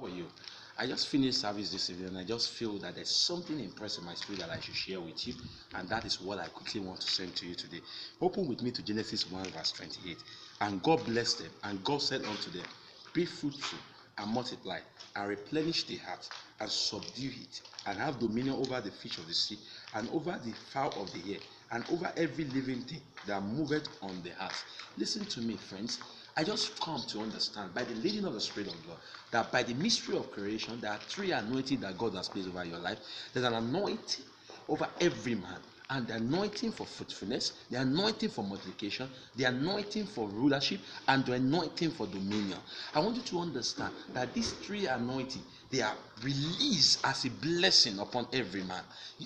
How are you? I just finished service this evening and I just feel that there's something impressed in my spirit that I should share with you, and that is what I quickly want to send to you today. Open with me to Genesis 1 verse 28. And God blessed them, and God said unto them, be fruitful and multiply, and replenish the heart, and subdue it, and have dominion over the fish of the sea, and over the fowl of the air, and over every living thing that moveth on the earth. Listen to me, friends. I just come to understand by the leading of the Spirit of God that by the mystery of creation, there are three anointings that God has placed over your life. There's an anointing over every man, and the anointing for fruitfulness, the anointing for multiplication, the anointing for rulership, and the anointing for dominion. I want you to understand that these three anointings, they are released as a blessing upon every man.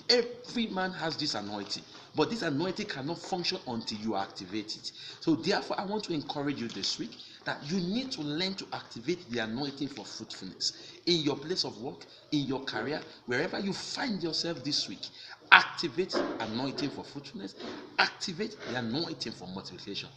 Every man has this anointing, but this anointing cannot function until you activate it. So therefore, I want to encourage you this week that you need to learn to activate the anointing for fruitfulness in your place of work, in your career, wherever you find yourself this week. Activate anointing for fruitfulness, activate the anointing for multiplication,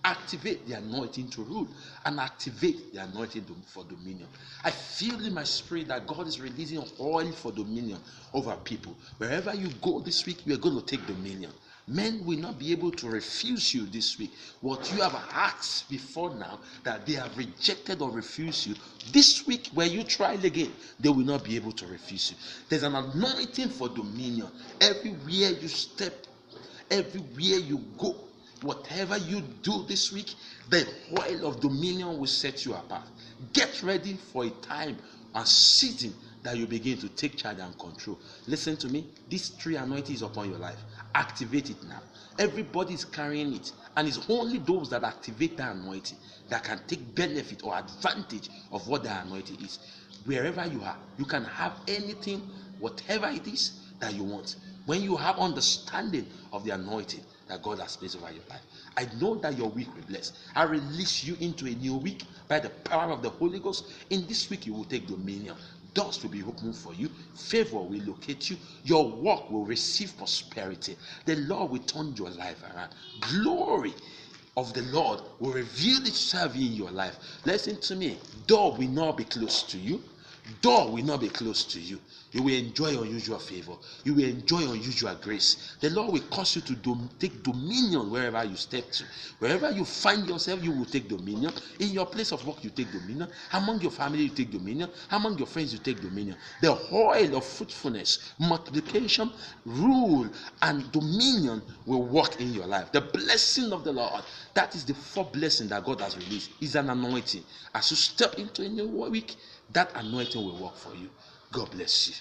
activate the anointing to rule, and activate the anointing for dominion. I feel in my spirit that God is releasing oil for dominion over people. Wherever you go this week, you are going to take dominion. Men will not be able to refuse you this week. What you have asked before now that they have rejected or refused you, this week when you try again, they will not be able to refuse you. There's an anointing for dominion. Everywhere you step, everywhere you go, whatever you do this week, the oil of dominion will set you apart. Get ready for a time and season that you begin to take charge and control. Listen to me. This three anointing is upon your life. Activate it now. Everybody is carrying it, and it's only those that activate that anointing that can take benefit or advantage of what that anointing is. Wherever you are, you can have anything, whatever it is that you want. When you have understanding of the anointing that God has placed over your life, I know that your week will be blessed. I release you into a new week by the power of the Holy Ghost. In this week, you will take dominion. Doors will be open for you. Favor will locate you. Your work will receive prosperity. The Lord will turn your life around. Glory of the Lord will reveal itself in your life. Listen to me. Door will not be closed to you. Door will not be closed to you. You will enjoy unusual favor. You will enjoy unusual grace. The Lord will cause you to take dominion wherever you step to. Wherever you find yourself, you will take dominion. In your place of work, you take dominion. Among your family, you take dominion. Among your friends, you take dominion. The oil of fruitfulness, multiplication, rule, and dominion will work in your life. The blessing of the Lord, that is the fourth blessing that God has released, is an anointing. As you step into a new week, that anointing will work for you. God bless you.